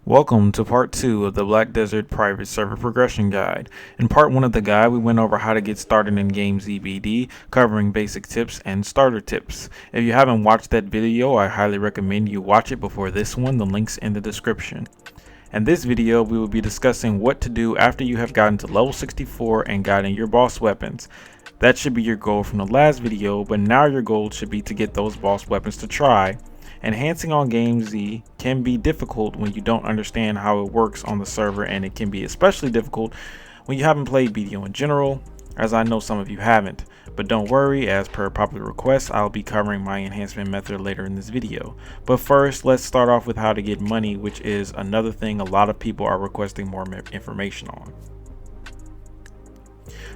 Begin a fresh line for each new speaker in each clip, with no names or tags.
Welcome to part 2 of the Black Desert Private Server Progression Guide. In part 1 of the guide, we went over how to get started in game ZBD, covering basic tips and starter tips. If you haven't watched that video, I highly recommend you watch it before this one, the link's in the description. In this video, we will be discussing what to do after you have gotten to level 64 and gotten your boss weapons. That should be your goal from the last video, but now your goal should be to get those boss weapons to try. Enhancing on Game Z can be difficult when you don't understand how it works on the server, and it can be especially difficult when you haven't played BDO in general, as I know some of you haven't. But don't worry, as per popular request, I'll be covering my enhancement method later in this video. But first, let's start off with how to get money, which is another thing a lot of people are requesting more information on.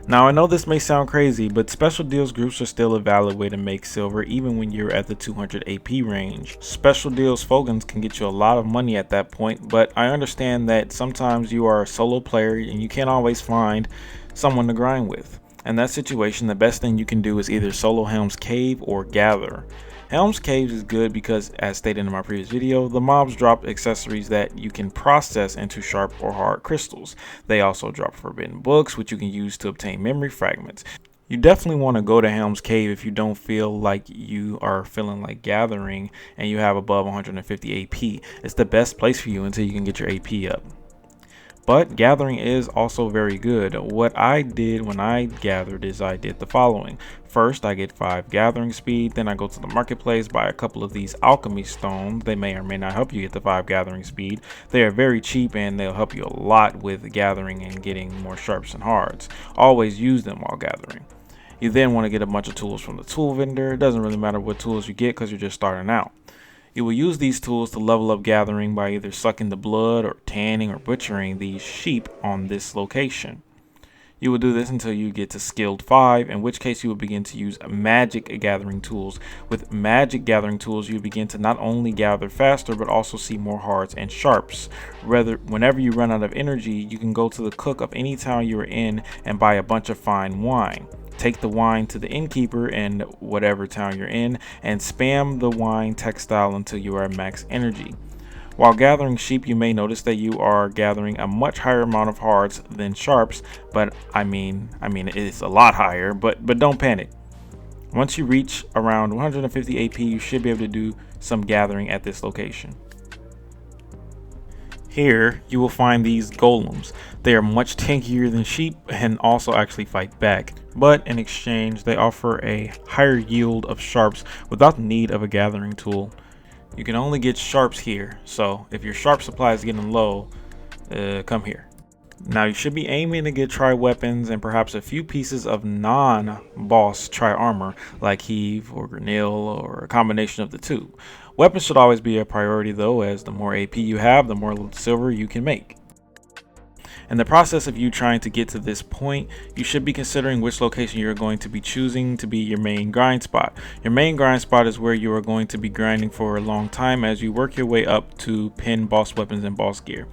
Now I know this may sound crazy, but special deals groups are still a valid way to make silver even when you're at the 200 AP range. Special deals Fogans can get you a lot of money at that point, but I understand that sometimes you are a solo player and you can't always find someone to grind with. In that situation, the best thing you can do is either solo Helm's Cave or Gather. Helm's Caves is good because, as stated in my previous video, the mobs drop accessories that you can process into sharp or hard crystals. They also drop forbidden books, which you can use to obtain memory fragments. You definitely want to go to Helm's Cave if you don't feel like you are feeling like gathering and you have above 150 AP. It's the best place for you until you can get your AP up. But gathering is also very good. What I did when I gathered is I did the following. First, I get 5 gathering speed, then I go to the marketplace, buy a couple of these alchemy stones. They may or may not help you get the 5 gathering speed. They are very cheap and they'll help you a lot with gathering and getting more sharps and hards. Always use them while gathering. You then want to get a bunch of tools from the tool vendor. It doesn't really matter what tools you get because you're just starting out. You will use these tools to level up gathering by either sucking the blood or tanning or butchering these sheep on this location. You will do this until you get to skilled 5, in which case you will begin to use magic gathering tools. With magic gathering tools, you begin to not only gather faster but also see more hards and sharps. Whenever you run out of energy, you can go to the cook of any town you are in and buy a bunch of fine wine. Take the wine to the innkeeper in whatever town you're in and spam the wine textile until you are at max energy. While gathering sheep, you may notice that you are gathering a much higher amount of hards than sharps, but I mean it's a lot higher, but don't panic. Once you reach around 150 AP, you should be able to do some gathering at this location. Here, you will find these golems. They are much tankier than sheep and also actually fight back, but in exchange, they offer a higher yield of sharps without the need of a gathering tool. You can only get sharps here, so if your sharp supply is getting low, come here. Now you should be aiming to get tri weapons and perhaps a few pieces of non-boss tri armor like Heave or Grenil or a combination of the two. Weapons should always be a priority though, as the more AP you have, the more silver you can make. In the process of you trying to get to this point, you should be considering which location you're going to be choosing to be your main grind spot. Your main grind spot is where you are going to be grinding for a long time as you work your way up to pin boss weapons and boss gear.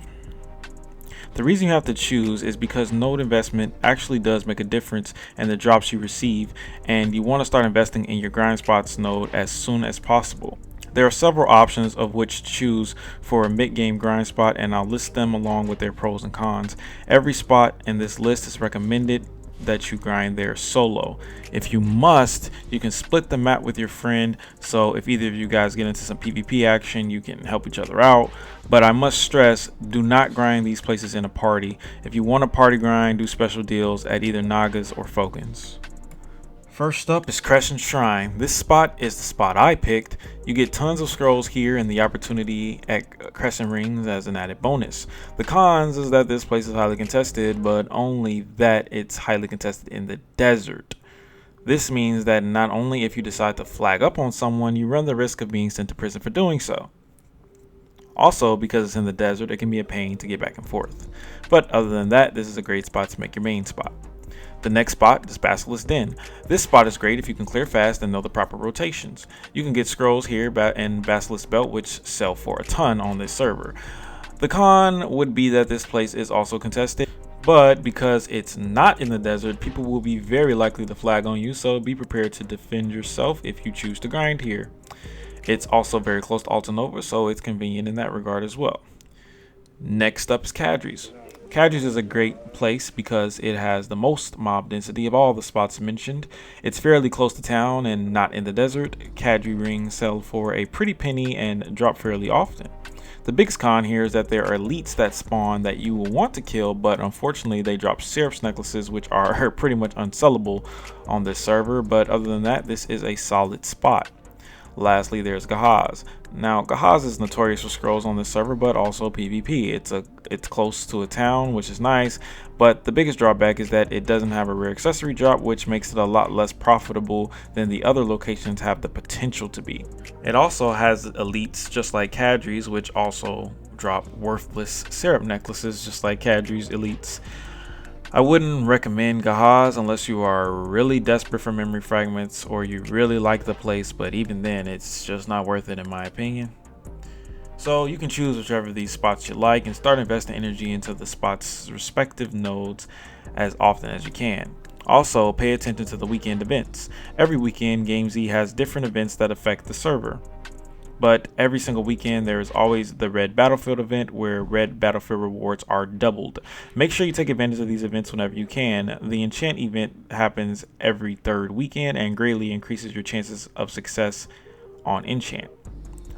The reason you have to choose is because node investment actually does make a difference in the drops you receive, and you want to start investing in your grind spots node as soon as possible. There are several options of which to choose for a mid-game grind spot, and I'll list them along with their pros and cons. Every spot in this list is recommended that you grind there solo. If you must, you can split the map with your friend, so if either of you guys get into some PvP action, you can help each other out. But I must stress, do not grind these places in a party. If you want a party grind, do special deals at either Nagas or Fogans. First up is Crescent Shrine. This spot is the spot I picked. You get tons of scrolls here and the opportunity at Crescent Rings as an added bonus. The cons is that this place is highly contested, but only that it's highly contested in the desert. This means that not only if you decide to flag up on someone, you run the risk of being sent to prison for doing so. Also, because it's in the desert, it can be a pain to get back and forth. But other than that, this is a great spot to make your main spot. The next spot is Basilisk Den. This spot is great if you can clear fast and know the proper rotations. You can get scrolls here and Basilisk Belt, which sell for a ton on this server. The con would be that this place is also contested, but because it's not in the desert, people will be very likely to flag on you, so be prepared to defend yourself if you choose to grind here. It's also very close to Alta Nova, so it's convenient in that regard as well. Next up is Cadres. Cadres is a great place because it has the most mob density of all the spots mentioned. It's fairly close to town and not in the desert. Cadre rings sell for a pretty penny and drop fairly often. The biggest con here is that there are elites that spawn that you will want to kill, but unfortunately they drop Seraph's necklaces, which are pretty much unsellable on this server. But other than that, this is a solid spot. Lastly, there's Gahaz. Now, Gahaz is notorious for scrolls on this server, but also PvP. It's close to a town, which is nice, but the biggest drawback is that it doesn't have a rare accessory drop, which makes it a lot less profitable than the other locations have the potential to be. It also has elites just like Cadres, which also drop worthless Seraph necklaces just like Cadres elites. I wouldn't recommend Gahaz unless you are really desperate for memory fragments or you really like the place, but even then it's just not worth it in my opinion. So you can choose whichever of these spots you like and start investing energy into the spots' respective nodes as often as you can. Also, pay attention to the weekend events. Every weekend, GameZ has different events that affect the server. But every single weekend there is always the Red Battlefield event where Red Battlefield rewards are doubled. Make sure you take advantage of these events whenever you can. The Enchant event happens every third weekend and greatly increases your chances of success on Enchant.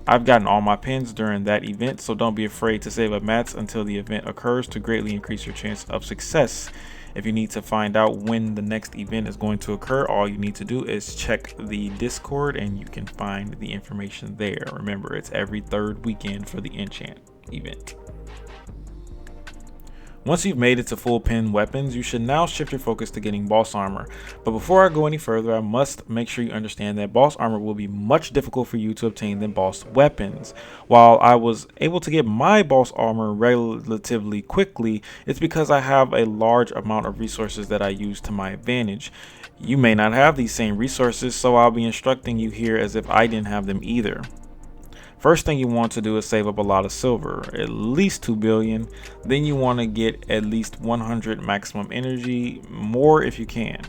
I've gotten all my pins during that event, so don't be afraid to save up mats until the event occurs to greatly increase your chance of success. If you need to find out when the next event is going to occur, all you need to do is check the Discord and you can find the information there. Remember, it's every third weekend for the Enchant event. Once you've made it to full pin weapons, you should now shift your focus to getting boss armor. But before I go any further, I must make sure you understand that boss armor will be much difficult for you to obtain than boss weapons. While I was able to get my boss armor relatively quickly, it's because I have a large amount of resources that I use to my advantage. You may not have these same resources, so I'll be instructing you here as if I didn't have them either. First thing you want to do is save up a lot of silver, at least 2 billion. Then you want to get at least 100 maximum energy, more if you can.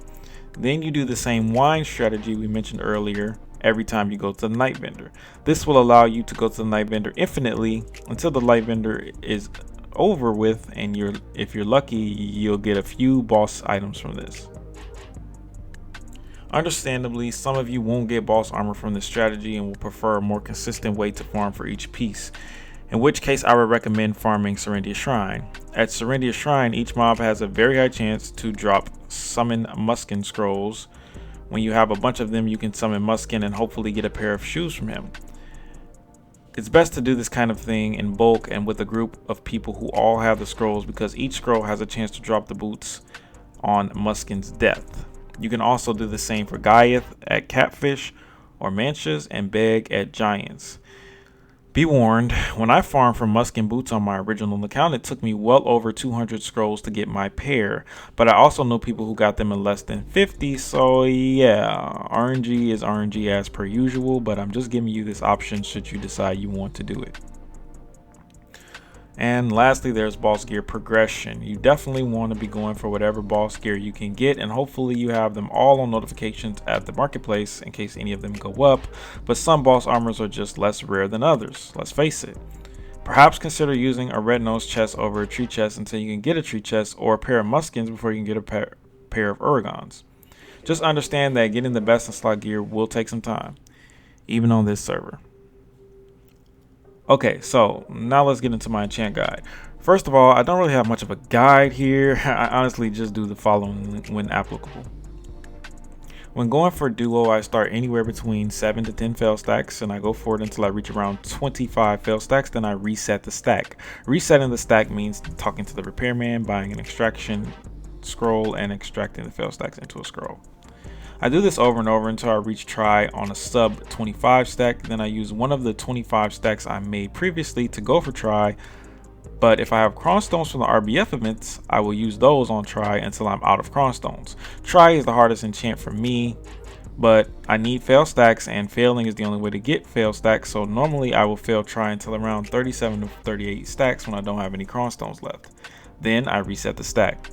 Then you do the same wine strategy we mentioned earlier every time you go to the night vendor. This will allow you to go to the night vendor infinitely until the night vendor is over with, and if you're lucky, you'll get a few boss items from this. Understandably, some of you won't get boss armor from this strategy and will prefer a more consistent way to farm for each piece, in which case I would recommend farming Serendia Shrine. At Serendia Shrine, each mob has a very high chance to drop summon Muskin scrolls. When you have a bunch of them, you can summon Muskin and hopefully get a pair of shoes from him. It's best to do this kind of thing in bulk and with a group of people who all have the scrolls, because each scroll has a chance to drop the boots on Muskin's death. You can also do the same for Gaiath at Catfish or Manchas and Beg at Giants. Be warned, when I farmed for Muskin boots on my original account, it took me well over 200 scrolls to get my pair, but I also know people who got them in less than 50, so yeah, RNG is RNG as per usual, but I'm just giving you this option should you decide you want to do it. And lastly, there's boss gear progression. You definitely want to be going for whatever boss gear you can get, and hopefully you have them all on notifications at the marketplace in case any of them go up, but some boss armors are just less rare than others, let's face it. Perhaps consider using a red nose chest over a tree chest until you can get a tree chest or a pair of Muskins before you can get a pair of Uragons. Just understand that getting the best in slot gear will take some time, even on this server. Okay, so now let's get into my enchant guide. First of all, I don't really have much of a guide here. I honestly just do the following when applicable. When going for duo, I start anywhere between 7 to 10 fail stacks, and I go for it until I reach around 25 fail stacks, then I reset the stack. Resetting the stack means talking to the repairman, buying an extraction scroll, and extracting the fail stacks into a scroll. I do this over and over until I reach try on a sub 25 stack. Then I use one of the 25 stacks I made previously to go for try. But if I have cronstones from the RBF events, I will use those on try until I'm out of cronstones. Try is the hardest enchant for me, but I need fail stacks, and failing is the only way to get fail stacks. So normally I will fail try until around 37 to 38 stacks when I don't have any cronstones left. Then I reset the stack.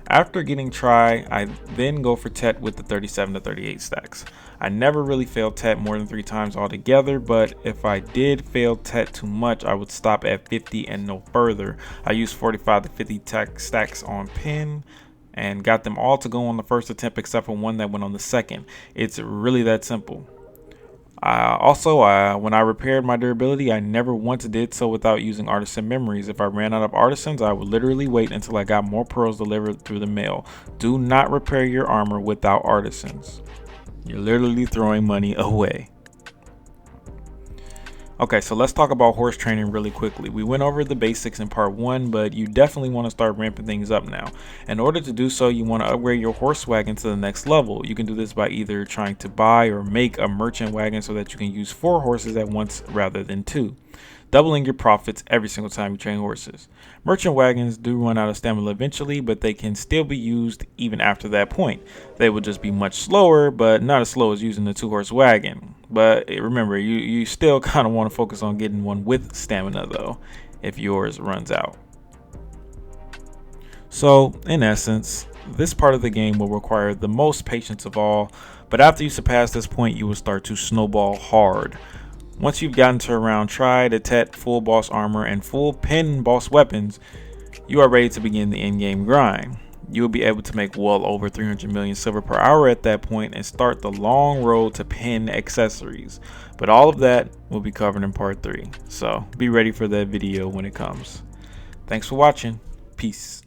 After getting Try, I then go for Tet with the 37 to 38 stacks. I never really failed Tet more than 3 times altogether, but if I did fail Tet too much, I would stop at 50 and no further. I used 45 to 50 stacks on Pin and got them all to go on the first attempt except for one that went on the second. It's really that simple. When I repaired my durability, I never once did so without using artisan memories. If I ran out of artisans, I would literally wait until I got more pearls delivered through the mail. Do not repair your armor without artisans. You're literally throwing money away. Okay, so let's talk about horse training really quickly. We went over the basics in part 1, but you definitely want to start ramping things up now. In order to do so, you want to upgrade your horse wagon to the next level. You can do this by either trying to buy or make a merchant wagon so that you can use 4 horses at once rather than 2, doubling your profits every single time you train horses. Merchant wagons do run out of stamina eventually, but they can still be used even after that point. They will just be much slower, but not as slow as using the 2-horse wagon. But remember, you still kind of want to focus on getting one with stamina though, if yours runs out. So, in essence, this part of the game will require the most patience of all, but after you surpass this point, you will start to snowball hard. Once you've gotten to around Try to Tet, full boss armor, and full Pin boss weapons, you are ready to begin the in-game grind. You will be able to make well over 300 million silver per hour at that point and start the long road to Pin accessories. But all of that will be covered in part 3, so be ready for that video when it comes. Thanks for watching. Peace.